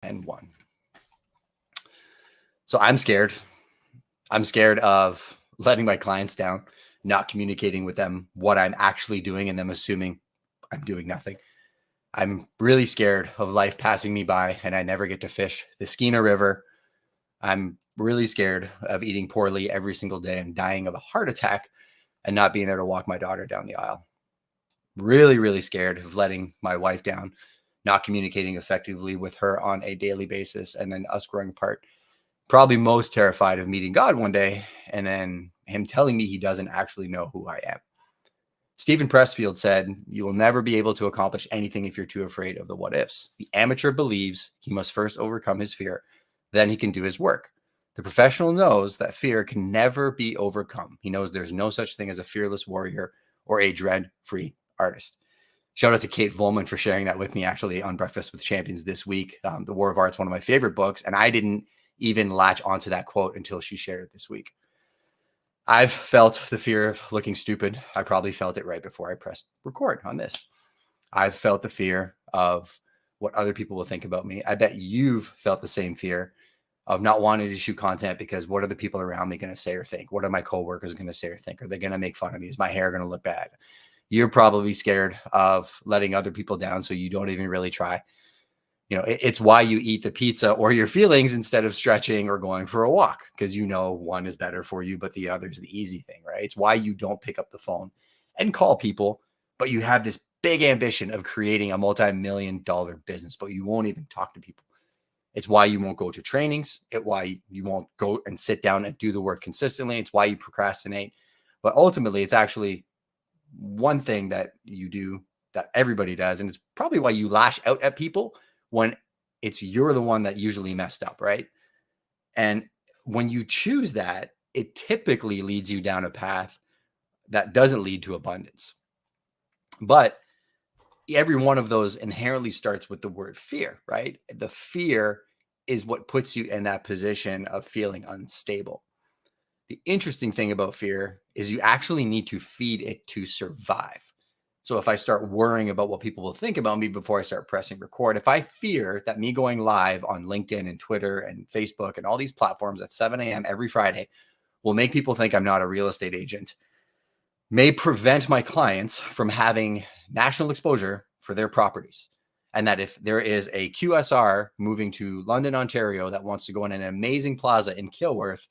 And one. So I'm scared. I'm scared of letting my clients down, not communicating with them what I'm actually doing, and them assuming I'm doing nothing. I'm really scared of life passing me by and I never get to fish the Skeena River. I'm really scared of eating poorly every single day and dying of a heart attack and not being there to walk my daughter down the aisle. Really, really scared of letting my wife down, not communicating effectively with her on a daily basis, and then us growing apart. Probably most terrified of meeting God one day and then him telling me he doesn't actually know who I am. Stephen Pressfield said, "You will never be able to accomplish anything if you're too afraid of the what ifs. The amateur believes he must first overcome his fear, then he can do his work. The professional knows that fear can never be overcome. He knows there's no such thing as a fearless warrior or a dread-free artist." Shout out to Kate Volman for sharing that with me actually on Breakfast with Champions this week. The War of Art's one of my favorite books, and I didn't even latch onto that quote until she shared it this week. I've felt the fear of looking stupid. I probably felt it right before I pressed record on this. I've felt the fear of what other people will think about me. I bet you've felt the same fear of not wanting to shoot content because what are the people around me going to say or think? What are my coworkers going to say or think? Are they going to make fun of me? Is my hair going to look bad? You're probably scared of letting other people down, so you don't even really try. It's why you eat the pizza or your feelings instead of stretching or going for a walk, because one is better for you, but the other is the easy thing, right? It's why you don't pick up the phone and call people, but you have this big ambition of creating a multi-million-dollar business, but you won't even talk to people. It's why you won't go to trainings. It's why you won't go and sit down and do the work consistently. It's why you procrastinate. But ultimately, it's actually one thing that you do that everybody does, and it's probably why you lash out at people when you're the one that usually messed up, right? And when you choose that, it typically leads you down a path that doesn't lead to abundance. But every one of those inherently starts with the word fear, right? The fear is what puts you in that position of feeling unstable. The interesting thing about fear is you actually need to feed it to survive. So if I start worrying about what people will think about me before I start pressing record, if I fear that me going live on LinkedIn and Twitter and Facebook and all these platforms at 7 a.m. every Friday will make people think I'm not a real estate agent, may prevent my clients from having national exposure for their properties. And that if there is a QSR moving to London, Ontario that wants to go in an amazing plaza in Kilworth,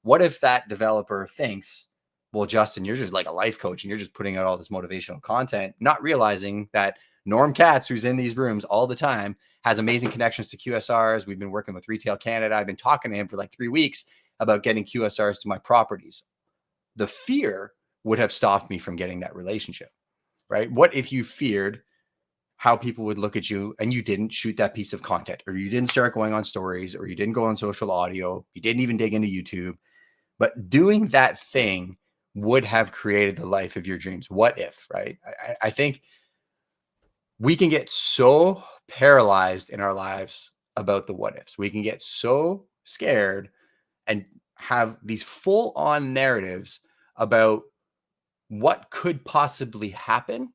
what if that developer thinks, well, Justin, you're just like a life coach and you're just putting out all this motivational content, not realizing that Norm Katz, who's in these rooms all the time, has amazing connections to QSRs. We've been working with Retail Canada. I've been talking to him for like 3 weeks about getting QSRs to my properties. The fear would have stopped me from getting that relationship, right? What if you feared how people would look at you and you didn't shoot that piece of content, or you didn't start going on stories, or you didn't go on social audio, you didn't even dig into YouTube, but doing that thing would have created the life of your dreams? What if, right? I think we can get so paralyzed in our lives about the what ifs. We can get so scared and have these full on narratives about what could possibly happen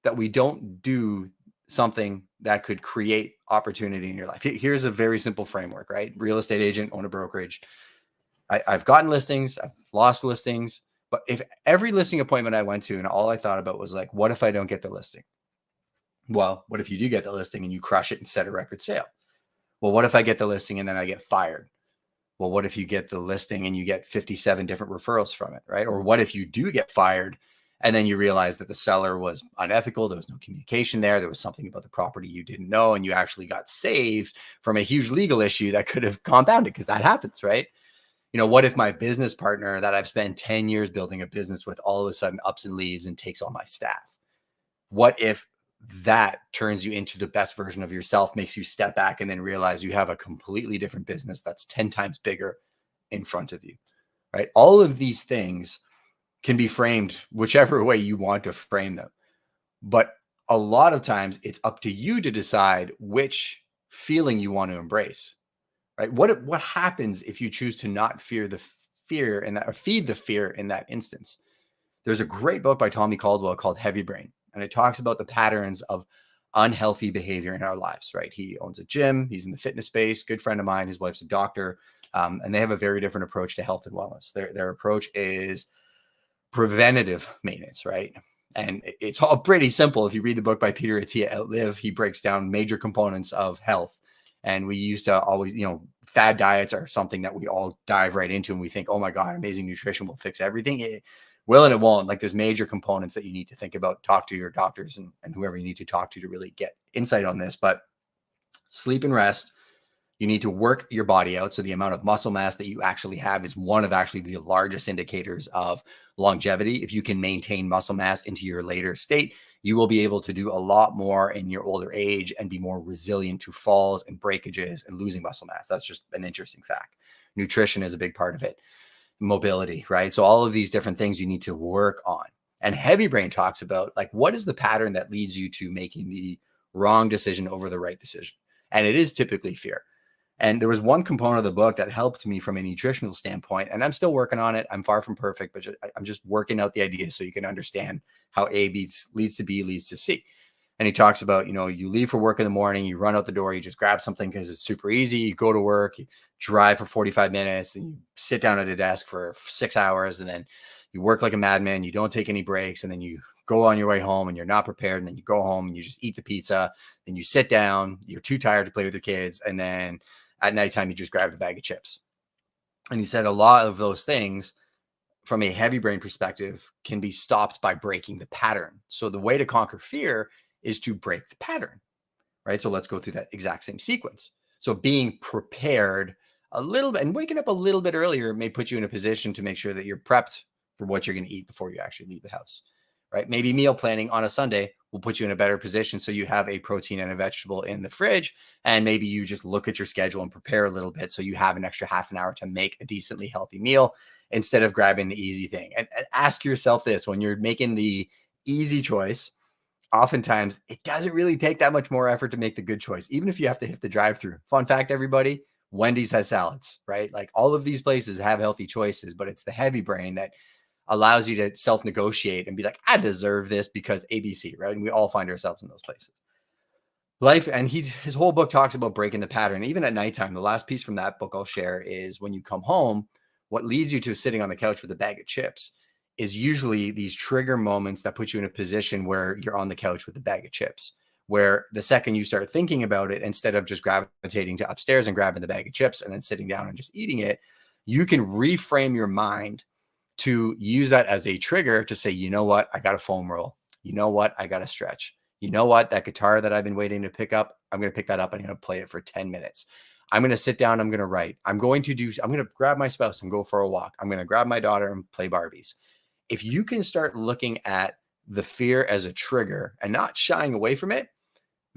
that we don't do something that could create opportunity in your life. Here's a very simple framework, right? Real estate agent, own a brokerage. I've gotten listings, I've lost listings, but if every listing appointment I went to and all I thought about was like, what if I don't get the listing? Well, what if you do get the listing and you crush it and set a record sale? Well, what if I get the listing and then I get fired? Well, what if you get the listing and you get 57 different referrals from it, right? Or what if you do get fired and then you realize that the seller was unethical, there was no communication there was something about the property you didn't know, and you actually got saved from a huge legal issue that could have compounded, because that happens, right? What if my business partner that I've spent 10 years building a business with all of a sudden ups and leaves and takes all my staff? What if that turns you into the best version of yourself, makes you step back and then realize you have a completely different business that's 10 times bigger in front of you, right? All of these things can be framed whichever way you want to frame them. But a lot of times it's up to you to decide which feeling you want to embrace, right? What happens if you choose to not fear the fear in that, or feed the fear in that instance? There's a great book by Tommy Caldwell called Heavy Brain, and it talks about the patterns of unhealthy behavior in our lives, right? He owns a gym. He's in the fitness space. Good friend of mine. His wife's a doctor. And they have a very different approach to health and wellness. Their approach is preventative maintenance, right? And it's all pretty simple. If you read the book by Peter Attia, Outlive, he breaks down major components of health. And we used to always, fad diets are something that we all dive right into and we think, oh my God, amazing nutrition will fix everything. It will and it won't. Like there's major components that you need to think about, talk to your doctors and whoever you need to talk to really get insight on this. But sleep and rest, you need to work your body out. So the amount of muscle mass that you actually have is one of actually the largest indicators of longevity. If you can maintain muscle mass into your later state, you will be able to do a lot more in your older age and be more resilient to falls and breakages and losing muscle mass. That's just an interesting fact. Nutrition is a big part of it. Mobility, right? So all of these different things you need to work on. And Heavy Brain talks about like, what is the pattern that leads you to making the wrong decision over the right decision? And it is typically fear. And there was one component of the book that helped me from a nutritional standpoint, and I'm still working on it. I'm far from perfect, but I'm just working out the idea so you can understand how A leads to B leads to C. And he talks about, you leave for work in the morning, you run out the door, you just grab something because it's super easy. You go to work, you drive for 45 minutes, and you sit down at a desk for 6 hours, and then you work like a madman. You don't take any breaks, and then you go on your way home and you're not prepared. And then you go home and you just eat the pizza. Then you sit down, you're too tired to play with your kids. And then at nighttime, you just grab a bag of chips. And he said a lot of those things from a heavy brain perspective can be stopped by breaking the pattern. So the way to conquer fear is to break the pattern, right? So let's go through that exact same sequence. So being prepared a little bit and waking up a little bit earlier may put you in a position to make sure that you're prepped for what you're going to eat before you actually leave the house, right? Maybe meal planning on a Sunday will put you in a better position. So you have a protein and a vegetable in the fridge, and maybe you just look at your schedule and prepare a little bit. So you have an extra half an hour to make a decently healthy meal instead of grabbing the easy thing. And ask yourself this, when you're making the easy choice, oftentimes it doesn't really take that much more effort to make the good choice, even if you have to hit the drive-through. Fun fact, everybody, Wendy's has salads, right? Like all of these places have healthy choices, but it's the heavy brain that allows you to self-negotiate and be like, I deserve this because ABC, right? And we all find ourselves in those places. Life, and his whole book talks about breaking the pattern. Even at nighttime, the last piece from that book I'll share is when you come home, what leads you to sitting on the couch with a bag of chips is usually these trigger moments that put you in a position where you're on the couch with a bag of chips, where the second you start thinking about it, instead of just gravitating to upstairs and grabbing the bag of chips and then sitting down and just eating it, you can reframe your mind to use that as a trigger to say, you know what, I got a foam roll. You know what, I got to stretch. You know what, that guitar that I've been waiting to pick up, I'm going to pick that up and I'm going to play it for 10 minutes. I'm going to sit down. I'm going to write. I'm going to grab my spouse and go for a walk. I'm going to grab my daughter and play Barbies. If you can start looking at the fear as a trigger and not shying away from it,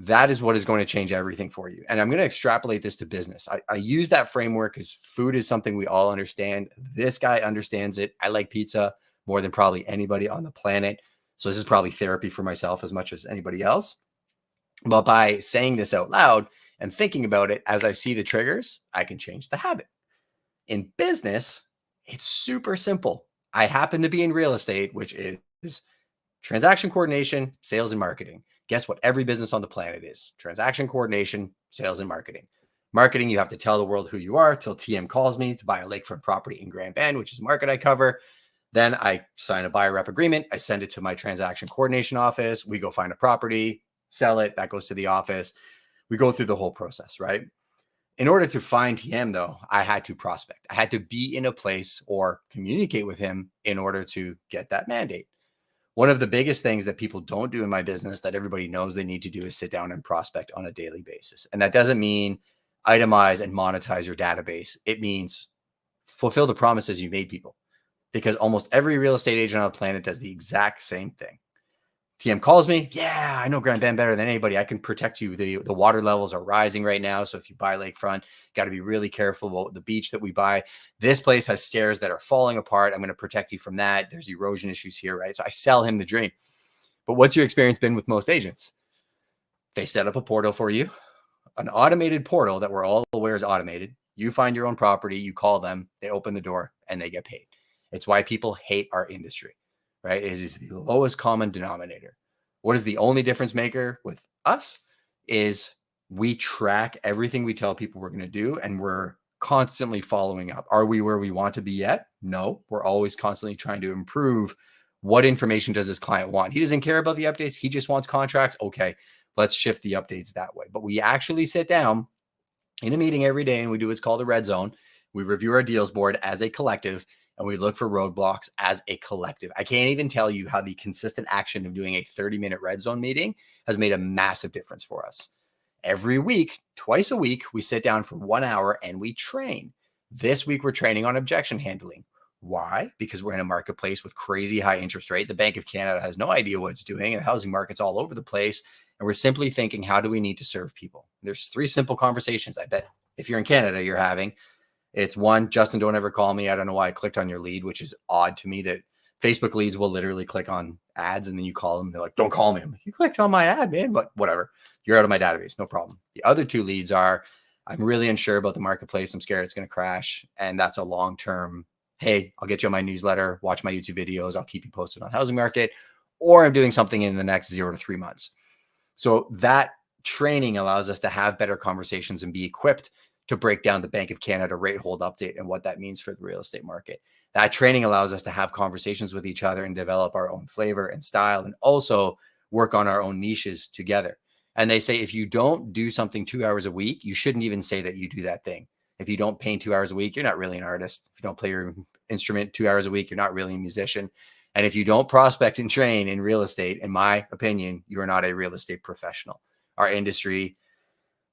that is what is going to change everything for you. And I'm going to extrapolate this to business. I use that framework because food is something we all understand. This guy understands it. I like pizza more than probably anybody on the planet. So this is probably therapy for myself as much as anybody else. But by saying this out loud and thinking about it as I see the triggers, I can change the habit. In business, it's super simple. I happen to be in real estate, which is transaction coordination, sales, and marketing. Guess what every business on the planet is? Transaction coordination, sales, and marketing. Marketing, you have to tell the world who you are till TM calls me to buy a lakefront property in Grand Bend, which is a market I cover. Then I sign a buyer rep agreement. I send it to my transaction coordination office. We go find a property, sell it. That goes to the office. We go through the whole process, right? In order to find TM, though, I had to prospect. I had to be in a place or communicate with him in order to get that mandate. One of the biggest things that people don't do in my business that everybody knows they need to do is sit down and prospect on a daily basis. And that doesn't mean itemize and monetize your database. It means fulfill the promises you made people, because almost every real estate agent on the planet does the exact same thing. TM calls me. Yeah, I know Grand Bend better than anybody. I can protect you. The water levels are rising right now. So if you buy lakefront, got to be really careful about the beach that we buy. This place has stairs that are falling apart. I'm going to protect you from that. There's erosion issues here, right? So I sell him the dream. But what's your experience been with most agents? They set up a portal for you, an automated portal that we're all aware is automated. You find your own property, you call them, they open the door, and they get paid. It's why people hate our industry. Right? It is the lowest common denominator. What is the only difference maker with us is we track everything we tell people we're going to do, and we're constantly following up. Are we where we want to be yet? No, we're always constantly trying to improve. What information does this client want? He doesn't care about the updates. He just wants contracts. Okay, let's shift the updates that way. But we actually sit down in a meeting every day and we do what's called a red zone. We review our deals board as a collective and we look for roadblocks as a collective. I can't even tell you how the consistent action of doing a 30-minute red zone meeting has made a massive difference for us. Every week, twice a week, we sit down for 1 hour and we train. This week, we're training on objection handling. Why? Because we're in a marketplace with crazy high interest rate. The Bank of Canada has no idea what it's doing, and housing market's all over the place. And we're simply thinking, how do we need to serve people? There's 3 simple conversations I bet if you're in Canada, you're having. It's 1, Justin, don't ever call me. I don't know why I clicked on your lead, which is odd to me that Facebook leads will literally click on ads and then you call them. They're like, don't call me. I'm like, you clicked on my ad, man, but whatever. You're out of my database. No problem. The other 2 leads are, I'm really unsure about the marketplace. I'm scared it's going to crash. And that's a long-term, hey, I'll get you on my newsletter, watch my YouTube videos. I'll keep you posted on housing market, or I'm doing something in the next 0 to 3 months. So that training allows us to have better conversations and be equipped to break down the Bank of Canada rate hold update and what that means for the real estate market. That training allows us to have conversations with each other and develop our own flavor and style, and also work on our own niches together. And they say, if you don't do something 2 hours a week, you shouldn't even say that you do that thing. If you don't paint 2 hours a week, you're not really an artist. If you don't play your instrument 2 hours a week, you're not really a musician. And if you don't prospect and train in real estate, in my opinion, you are not a real estate professional. Our industry,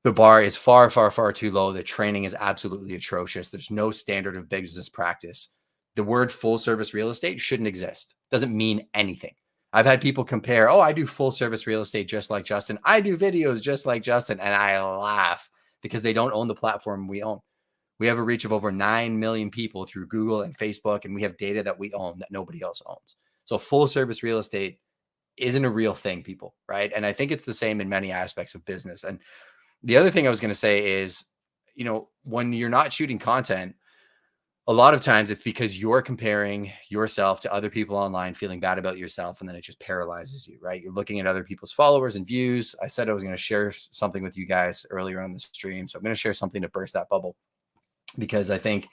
the bar is far, far, far too low. The training is absolutely atrocious. There's no standard of business practice. The word full service real estate shouldn't exist. Doesn't mean anything. I've had people compare, oh, I do full service real estate just like Justin. I do videos just like Justin. And I laugh because they don't own the platform we own. We have a reach of over 9 million people through Google and Facebook, and we have data that we own that nobody else owns. So full service real estate isn't a real thing, people, right? And I think it's the same in many aspects of business. And the other thing I was going to say is, when you're not shooting content, a lot of times it's because you're comparing yourself to other people online, feeling bad about yourself, and then it just paralyzes you, right? You're looking at other people's followers and views. I said I was going to share something with you guys earlier on the stream, so I'm going to share something to burst that bubble, because I think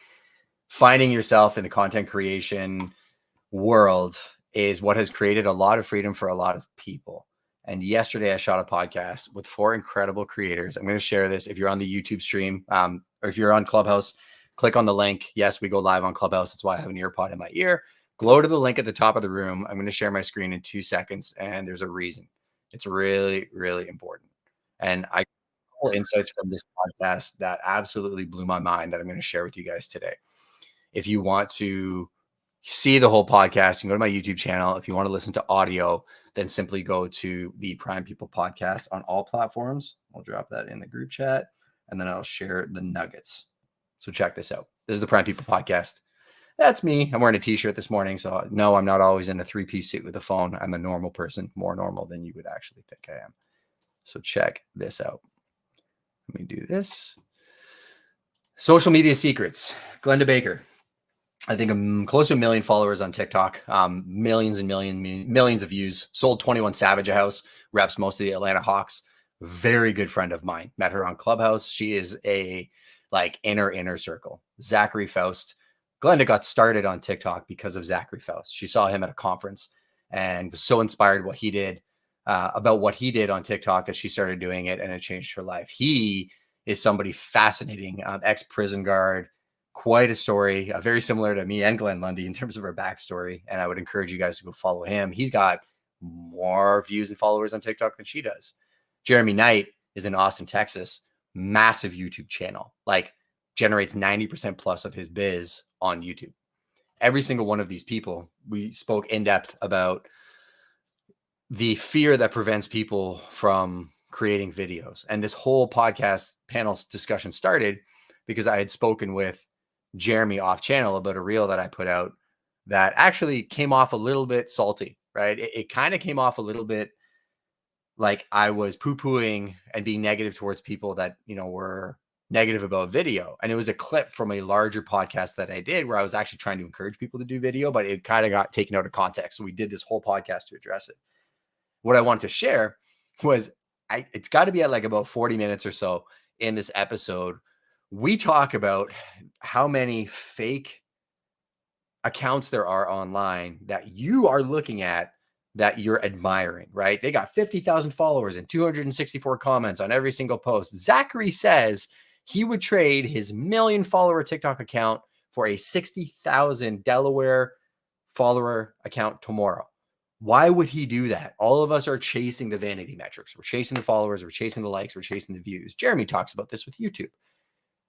finding yourself in the content creation world is what has created a lot of freedom for a lot of people. And yesterday I shot a podcast with 4 incredible creators. I'm going to share this. If you're on the YouTube stream, or if you're on Clubhouse, click on the link. Yes, we go live on Clubhouse. That's why I have an ear pod in my ear. Go to the link at the top of the room. I'm going to share my screen in 2 seconds. And there's a reason. It's really, really important. And I got insights from this podcast that absolutely blew my mind that I'm going to share with you guys today. If you want to see the whole podcast, you can go to my YouTube channel. If you want to listen to audio, then simply go to the Prime People podcast on all platforms. I'll drop that in the group chat, and then I'll share the nuggets. So check this out. This is the Prime People podcast. That's me. I'm wearing a t-shirt this morning. So no, I'm not always in a 3-piece suit with a phone. I'm a normal person, more normal than you would actually think I am. So check this out. Let me do this. Social media secrets. Glenda Baker. I think I'm close to 1 million followers on TikTok, millions and millions of views. Sold 21 Savage a house, reps most of the Atlanta Hawks. Very good friend of mine. Met her on Clubhouse. She is a inner circle. Zachary Faust. Glenda got started on TikTok because of Zachary Faust. She saw him at a conference and was so inspired what he did about what he did on TikTok that she started doing it, and it changed her life. He is somebody fascinating, ex-prison guard. Quite a story, very similar to me and Glenn Lundy in terms of our backstory. And I would encourage you guys to go follow him. He's got more views and followers on TikTok than she does. Jeremy Knight is in Austin, Texas. Massive YouTube channel, generates 90% plus of his biz on YouTube. Every single one of these people, we spoke in depth about the fear that prevents people from creating videos. And this whole podcast panel discussion started because I had spoken with Jeremy off channel about a reel that I put out that actually came off a little bit salty, right? It kind of came off a little bit like I was poo-pooing and being negative towards people that, were negative about video. And it was a clip from a larger podcast that I did where I was actually trying to encourage people to do video, but it kind of got taken out of context. So we did this whole podcast to address it. What I wanted to share was it's got to be at like about 40 minutes or so in this episode. We talk about how many fake accounts there are online that you are looking at that you're admiring, right? They got 50,000 followers and 264 comments on every single post. Zachary says he would trade his 1,000,000 follower TikTok account for a 60,000 Delaware follower account tomorrow. Why would he do that? All of us are chasing the vanity metrics. We're chasing the followers. We're chasing the likes. We're chasing the views. Jeremy talks about this with YouTube.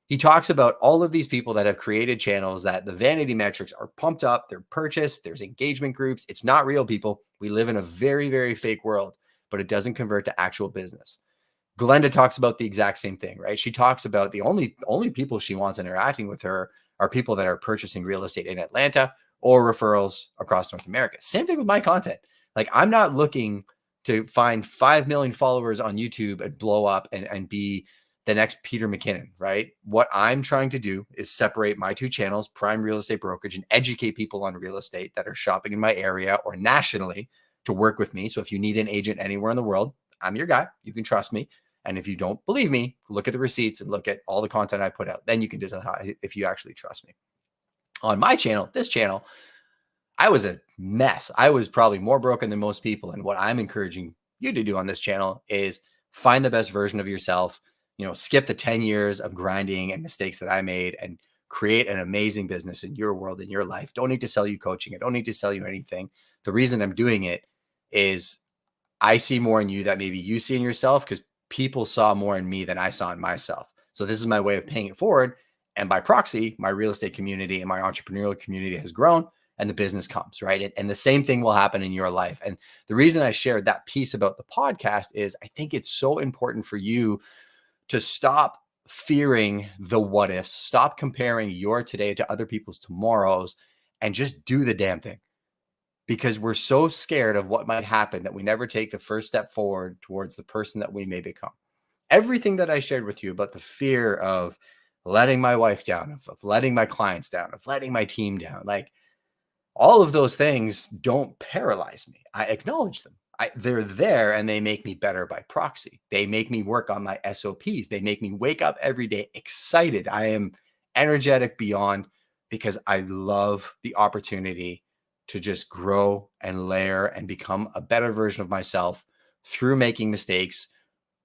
He talks about all of these people that have created channels that the vanity metrics are pumped up, they're purchased, there's engagement groups. It's not real, people. We live in a very, very fake world, but it doesn't convert to actual business. Glenda talks about the exact same thing, right? She talks about the only people she wants interacting with her are people that are purchasing real estate in Atlanta or referrals across North America. Same thing with my content. Like, I'm not looking to find 5 million followers on YouTube and blow up and be the next Peter McKinnon, right? What I'm trying to do is separate my two channels, Prime Real Estate Brokerage, and educate people on real estate that are shopping in my area or nationally to work with me. So if you need an agent anywhere in the world, I'm your guy. You can trust me. And if you don't believe me, look at the receipts and look at all the content I put out. Then you can decide if you actually trust me. On my channel, this channel, I was a mess. I was probably more broken than most people. And what I'm encouraging you to do on this channel is find the best version of yourself. Skip the 10 years of grinding and mistakes that I made and create an amazing business in your world, in your life. Don't need to sell you coaching. I don't need to sell you anything. The reason I'm doing it is I see more in you that maybe you see in yourself, because people saw more in me than I saw in myself. So this is my way of paying it forward. And by proxy, my real estate community and my entrepreneurial community has grown and the business comes, right? And the same thing will happen in your life. And the reason I shared that piece about the podcast is I think it's so important for you to stop fearing the what ifs, stop comparing your today to other people's tomorrows, and just do the damn thing. Because we're so scared of what might happen that we never take the first step forward towards the person that we may become. Everything that I shared with you about the fear of letting my wife down, of letting my clients down, of letting my team down, like all of those things don't paralyze me. I acknowledge them. They're there and they make me better by proxy. They make me work on my SOPs. They make me wake up every day excited. I am energetic beyond, because I love the opportunity to just grow and layer and become a better version of myself through making mistakes,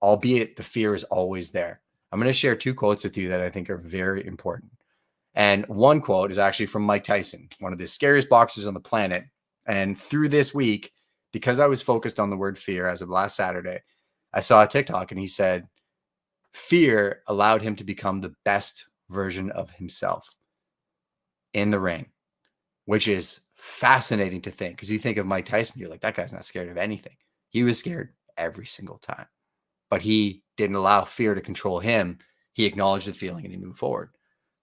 albeit the fear is always there. I'm going to share 2 quotes with you that I think are very important. And one quote is actually from Mike Tyson, one of the scariest boxers on the planet. And through this week, because I was focused on the word fear as of last Saturday, I saw a TikTok and he said, fear allowed him to become the best version of himself in the ring, which is fascinating to think, because you think of Mike Tyson, you're like, that guy's not scared of anything. He was scared every single time, but he didn't allow fear to control him. He acknowledged the feeling and he moved forward.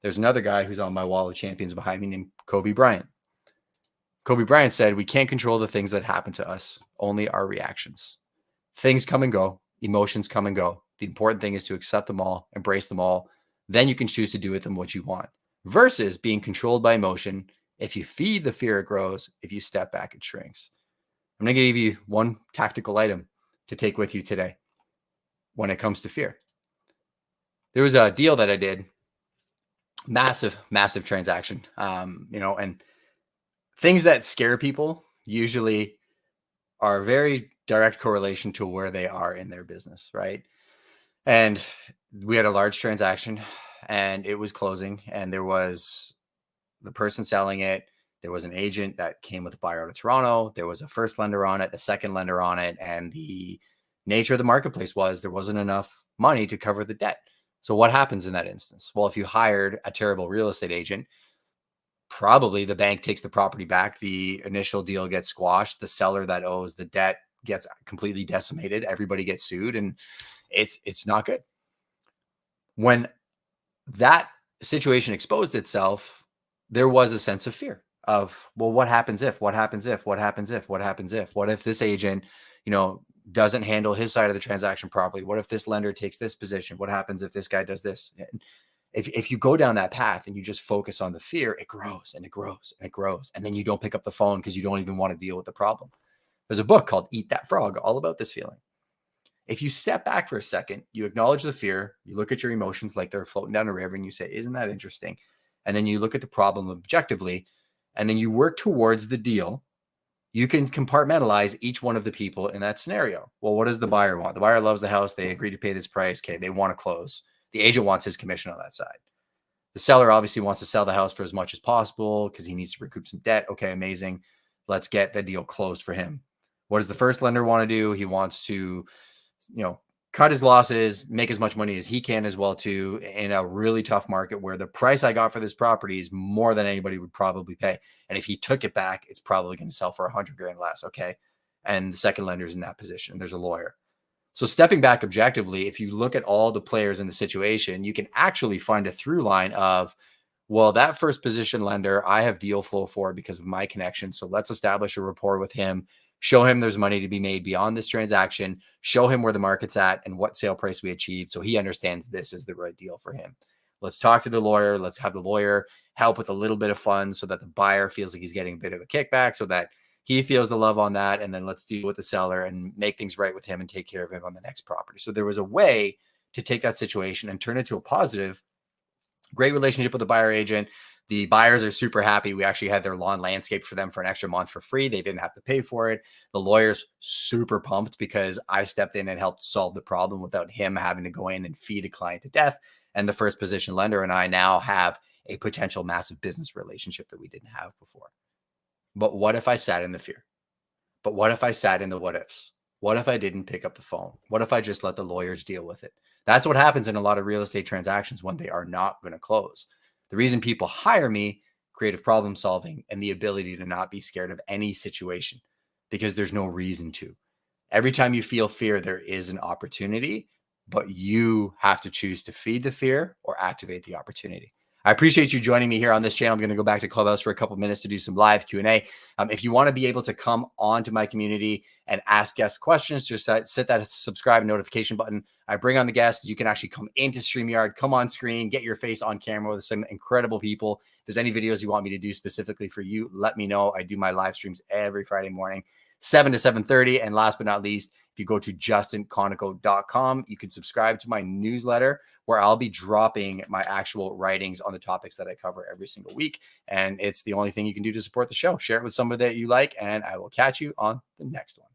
There's another guy who's on my wall of champions behind me named Kobe Bryant. Kobe Bryant said, we can't control the things that happen to us, only our reactions. Things come and go. Emotions come and go. The important thing is to accept them all, embrace them all. Then you can choose to do with them what you want, versus being controlled by emotion. If you feed the fear, it grows. If you step back, it shrinks. I'm going to give you one tactical item to take with you today when it comes to fear. There was a deal that I did, massive transaction, and things that scare people usually are very direct correlation to where they are in their business, right? And we had a large transaction and it was closing, and there was the person selling it. There was an agent that came with a buyer out of Toronto. There was a first lender on it, a second lender on it. And the nature of the marketplace was there wasn't enough money to cover the debt. So what happens in that instance? Well, if you hired a terrible real estate agent, probably the bank takes the property back. The initial deal gets squashed. The seller that owes the debt gets completely decimated. Everybody gets sued, and it's not good. When that situation exposed itself, there was a sense of fear of, well, what happens if, what happens if, what happens if, what happens if, what if this agent, doesn't handle his side of the transaction properly? What if this lender takes this position? What happens if this guy does this? And if you go down that path and you just focus on the fear, it grows and it grows and it grows. And then you don't pick up the phone because you don't even want to deal with the problem. There's a book called Eat That Frog, all about this feeling. If you step back for a second, you acknowledge the fear, you look at your emotions like they're floating down a river, and you say, isn't that interesting? And then you look at the problem objectively, and then you work towards the deal. You can compartmentalize each one of the people in that scenario. Well, what does the buyer want? The buyer loves the house. They agree to pay this price. Okay, they want to close. The agent wants his commission on that side. The seller obviously wants to sell the house for as much as possible because he needs to recoup some debt. Okay, amazing. Let's get the deal closed for him. What does the first lender want to do? He wants to, cut his losses, make as much money as he can as well too, in a really tough market where the price I got for this property is more than anybody would probably pay. And if he took it back, it's probably going to sell for $100,000 less. Okay. And the second lender is in that position. There's a lawyer. So stepping back objectively, if you look at all the players in the situation, you can actually find a through line of, well, that first position lender, I have deal flow for because of my connection. So let's establish a rapport with him, show him there's money to be made beyond this transaction, show him where the market's at and what sale price we achieved. So he understands this is the right deal for him. Let's talk to the lawyer. Let's have the lawyer help with a little bit of funds so that the buyer feels like he's getting a bit of a kickback so that he feels the love on that. And then let's deal with the seller and make things right with him and take care of him on the next property. So there was a way to take that situation and turn it to a positive. Great relationship with the buyer agent. The buyers are super happy. We actually had their lawn landscaped for them for an extra month for free. They didn't have to pay for it. The lawyer's super pumped because I stepped in and helped solve the problem without him having to go in and feed a client to death. And the first position lender and I now have a potential massive business relationship that we didn't have before. But what if I sat in the fear? But what if I sat in the what ifs? What if I didn't pick up the phone? What if I just let the lawyers deal with it? That's what happens in a lot of real estate transactions when they are not going to close. The reason people hire me, creative problem solving, and the ability to not be scared of any situation because there's no reason to. Every time you feel fear, there is an opportunity, but you have to choose to feed the fear or activate the opportunity. I appreciate you joining me here on this channel. I'm going to go back to Clubhouse for a couple minutes to do some live Q&A. If you want to be able to come onto my community and ask guest questions, just hit that subscribe notification button. I bring on the guests. You can actually come into StreamYard, come on screen, get your face on camera with some incredible people. If there's any videos you want me to do specifically for you, let me know. I do my live streams every Friday morning, 7 to 7:30. And last but not least, if you go to justinconico.com, you can subscribe to my newsletter where I'll be dropping my actual writings on the topics that I cover every single week. And it's the only thing you can do to support the show. Share it with somebody that you like, and I will catch you on the next one.